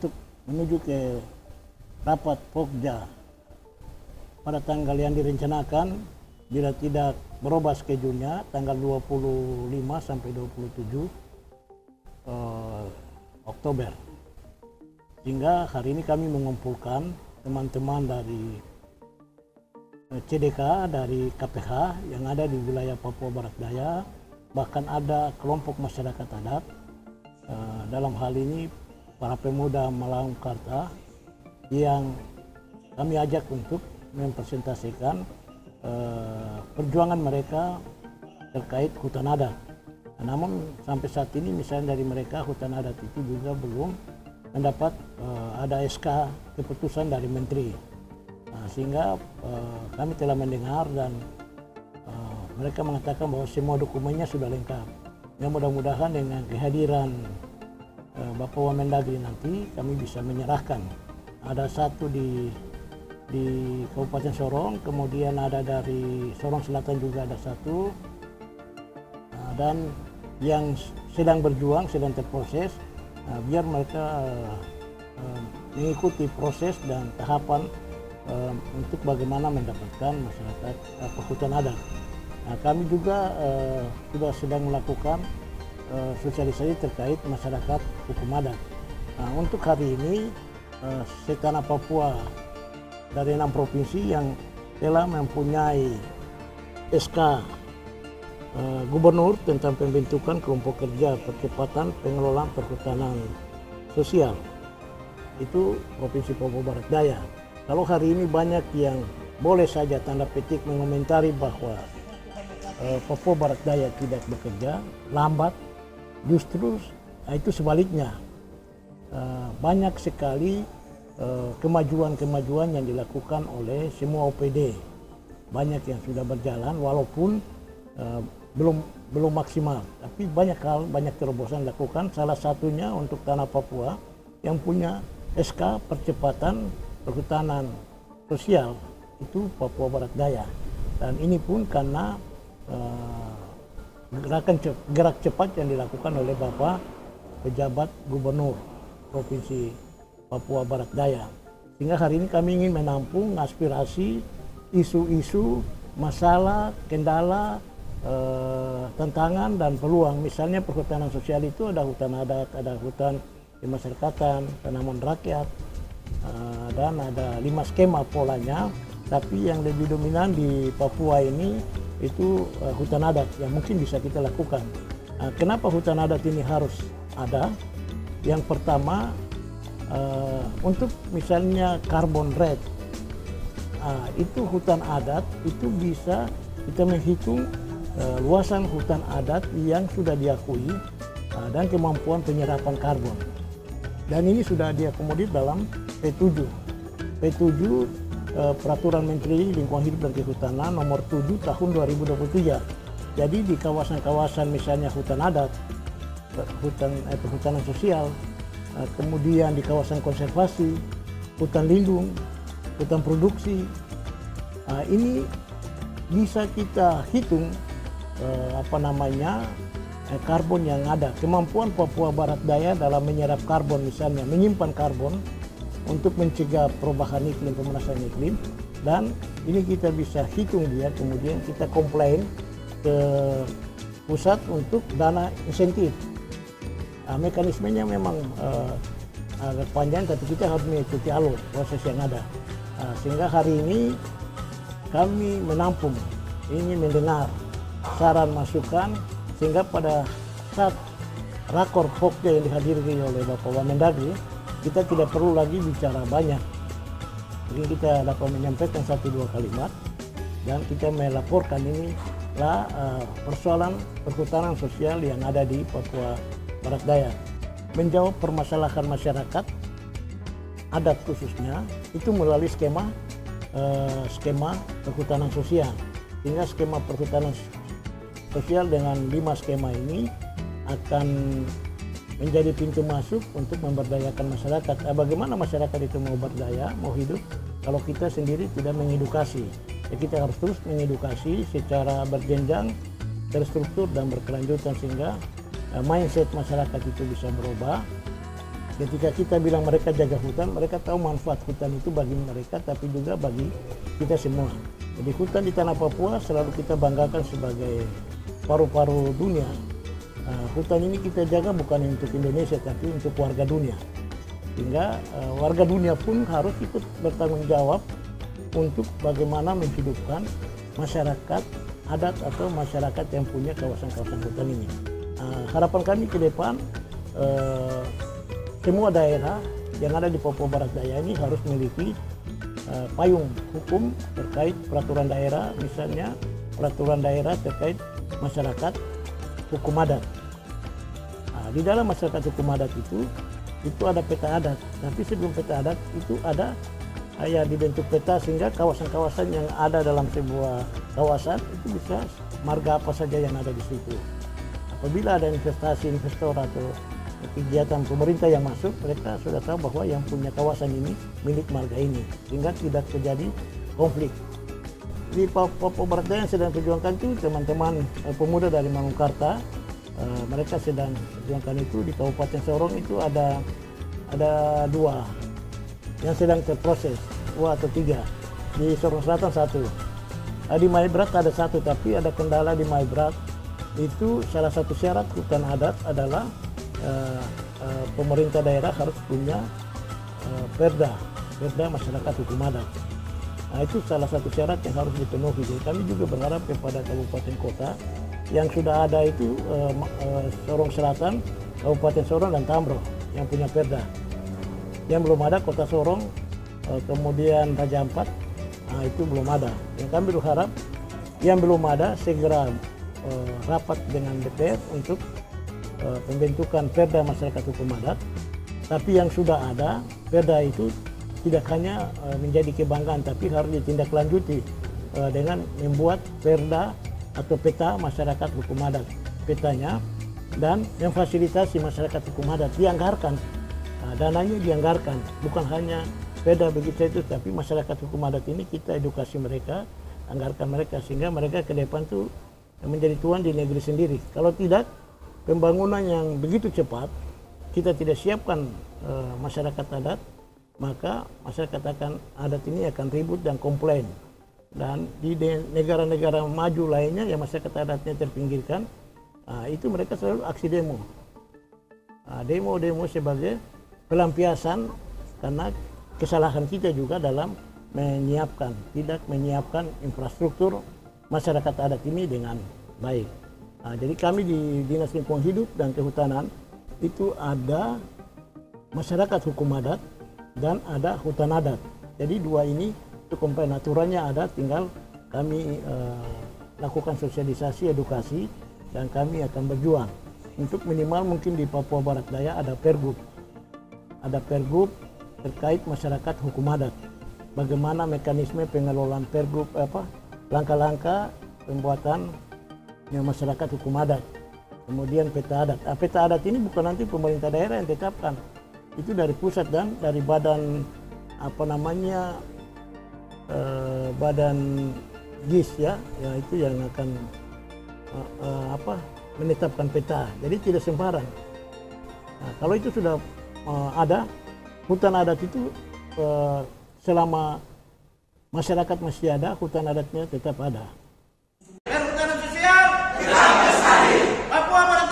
untuk menuju ke rapat Pokja pada tanggal yang direncanakan, bila tidak berubah schedule-nya, tanggal 25 sampai 27 Oktober. Sehingga hari ini kami mengumpulkan teman-teman dari CDK, dari KPH yang ada di wilayah Papua Barat Daya, bahkan ada kelompok masyarakat adat, dalam hal ini para pemuda Malang Karta, yang kami ajak untuk mempresentasikan perjuangan mereka terkait hutan adat. Namun sampai saat ini misalnya dari mereka hutan adat itu juga belum mendapat ada SK keputusan dari Menteri. Sehingga kami telah mendengar dan mereka mengatakan bahwa semua dokumennya sudah lengkap. Ya, mudah-mudahan dengan kehadiran Bapak Wamendagri nanti kami bisa menyerahkan. Ada satu di Kabupaten Sorong, kemudian ada dari Sorong Selatan juga ada satu, dan yang sedang berjuang, sedang terproses, biar mereka mengikuti proses dan tahapan untuk bagaimana mendapatkan masyarakat hutan adat. Kami juga sudah sedang melakukan sosialisasi terkait masyarakat hukum adat. Untuk hari ini setanah Papua dari 6 provinsi yang telah mempunyai SK Gubernur tentang pembentukan kelompok kerja percepatan pengelolaan perhutanan sosial, itu Provinsi Papua Barat Daya. Kalau hari ini banyak yang boleh saja tanda petik mengomentari bahwa Papua Barat Daya tidak bekerja, lambat, justru itu sebaliknya. Banyak sekali kemajuan-kemajuan yang dilakukan oleh semua OPD. Banyak yang sudah berjalan walaupun belum maksimal, tapi banyak hal, banyak terobosan dilakukan. Salah satunya untuk tanah Papua yang punya SK percepatan perhutanan sosial itu Papua Barat Daya, dan ini pun karena gerak cepat yang dilakukan oleh Bapak pejabat Gubernur Provinsi Papua Barat Daya. Sehingga hari ini kami ingin menampung aspirasi, isu-isu, masalah, kendala, tantangan dan peluang. Misalnya perhutanan sosial itu ada hutan adat, ada hutan kemasyarakatan, tanaman rakyat, dan ada 5 skema polanya. Tapi yang lebih dominan di Papua ini itu hutan adat yang mungkin bisa kita lakukan. Kenapa hutan adat ini harus ada? Yang pertama, untuk misalnya carbon rate, itu hutan adat itu bisa kita menghitung luasan hutan adat yang sudah diakui dan kemampuan penyerapan karbon. Dan ini sudah diakomodir dalam P7. P7 Peraturan Menteri Lingkungan Hidup dan Kehutanan nomor 7 tahun 2023. Jadi di kawasan-kawasan misalnya hutan adat, perhutanan sosial, kemudian di kawasan konservasi, hutan lindung, hutan produksi, ini bisa kita hitung karbon yang ada. Kemampuan Papua Barat Daya dalam menyerap karbon, misalnya menyimpan karbon untuk mencegah perubahan iklim, pemanasan iklim, dan ini kita bisa hitung dia, kemudian kita komplain ke pusat untuk dana insentif. Mekanismenya memang agak panjang, tapi kita harus mengikuti alur proses yang ada. Sehingga hari ini kami menampung, ingin mendengar saran masukan, sehingga pada saat rakor Pokja yang dihadiri oleh Bapak Wamendagri, kita tidak perlu lagi bicara banyak. Jadi kita dapat menyampaikan 1-2 kalimat dan kita melaporkan inilah persoalan perhutanan sosial yang ada di Papua Barat Daya. Menjawab permasalahan masyarakat adat khususnya itu melalui skema perhutanan sosial. Sehingga skema perhutanan sosial dengan 5 skema ini akan menjadi pintu masuk untuk memberdayakan masyarakat. Bagaimana masyarakat itu mau berdaya, mau hidup, kalau kita sendiri tidak mengedukasi. Ya, kita harus terus mengedukasi secara berjenjang, terstruktur dan berkelanjutan, sehingga mindset masyarakat itu bisa berubah, Ketika kita bilang mereka jaga hutan, mereka tahu manfaat hutan itu bagi mereka, tapi juga bagi kita semua. Jadi hutan di tanah Papua selalu kita banggakan sebagai paru-paru dunia. Hutan ini kita jaga bukan untuk Indonesia, tapi untuk warga dunia. Sehingga warga dunia pun harus ikut bertanggung jawab untuk bagaimana menghidupkan masyarakat adat atau masyarakat yang punya kawasan-kawasan hutan ini. Harapan kami ke depan, semua daerah yang ada di Papua Barat Daya ini harus memiliki payung hukum terkait peraturan daerah, misalnya peraturan daerah terkait masyarakat hukum adat. Di dalam masyarakat hukum adat itu ada peta adat, tapi sebelum peta adat itu ada dibentuk peta sehingga kawasan-kawasan yang ada dalam sebuah kawasan itu bisa marga apa saja yang ada di situ. Apabila ada investasi investor atau kegiatan pemerintah yang masuk, mereka sudah tahu bahwa yang punya kawasan ini milik marga ini, sehingga tidak terjadi konflik. Di Papua Barat Daya yang sedang perjuangkan itu teman-teman pemuda dari Mangkukarta, mereka sedang perjuangkan itu. Di Kabupaten Sorong itu ada 2 yang sedang terproses, 2 atau 3. Di Sorong Selatan 1. Di Maibrat ada 1, tapi ada kendala di Maibrat. Itu salah satu syarat hutan adat adalah pemerintah daerah harus punya perda masyarakat hukum adat. Nah, itu salah satu syarat yang harus dipenuhi. Jadi kami juga berharap kepada kabupaten kota yang sudah ada itu Sorong Selatan, Kabupaten Sorong dan Tamro yang punya perda. Yang belum ada Kota Sorong, kemudian Raja Ampat, itu belum ada. Yang kami berharap yang belum ada segera rapat dengan DPR untuk pembentukan perda masyarakat hukum adat. Tapi yang sudah ada perda itu tidak hanya menjadi kebanggaan, tapi harus ditindaklanjuti dengan membuat perda atau peta masyarakat hukum adat, petanya, dan memfasilitasi masyarakat hukum adat dianggarkan, dananya dianggarkan, bukan hanya perda begitu itu, tapi masyarakat hukum adat ini kita edukasi mereka, anggarkan mereka sehingga mereka ke depan tuh menjadi tuan di negeri sendiri. Kalau tidak, pembangunan yang begitu cepat kita tidak siapkan masyarakat adat, maka masyarakat adat ini akan ribut dan komplain. Dan di negara-negara maju lainnya yang masyarakat adatnya terpinggirkan, itu mereka selalu aksi demo. Demo sebagai pelampiasan karena kesalahan kita juga dalam tidak menyiapkan infrastruktur masyarakat adat ini dengan baik. Jadi kami di Dinas Lingkungan Hidup dan Kehutanan itu ada masyarakat hukum adat dan ada hutan adat. Jadi 2 ini itu komponen aturannya ada, tinggal kami lakukan sosialisasi, edukasi, dan kami akan berjuang untuk minimal mungkin di Papua Barat Daya ada pergub terkait masyarakat hukum adat. Bagaimana mekanisme pengelolaan pergub, langkah-langkah pembuatan masyarakat hukum adat. Kemudian peta adat. Peta adat ini bukan nanti pemerintah daerah yang tetapkan, itu dari pusat dan dari badan badan GIS ya itu yang akan menetapkan peta. Jadi tidak sembarang. Kalau itu sudah ada, hutan adat itu selama masyarakat masih ada, hutan adatnya tetap ada. Perhutanan sosial, Papua Barat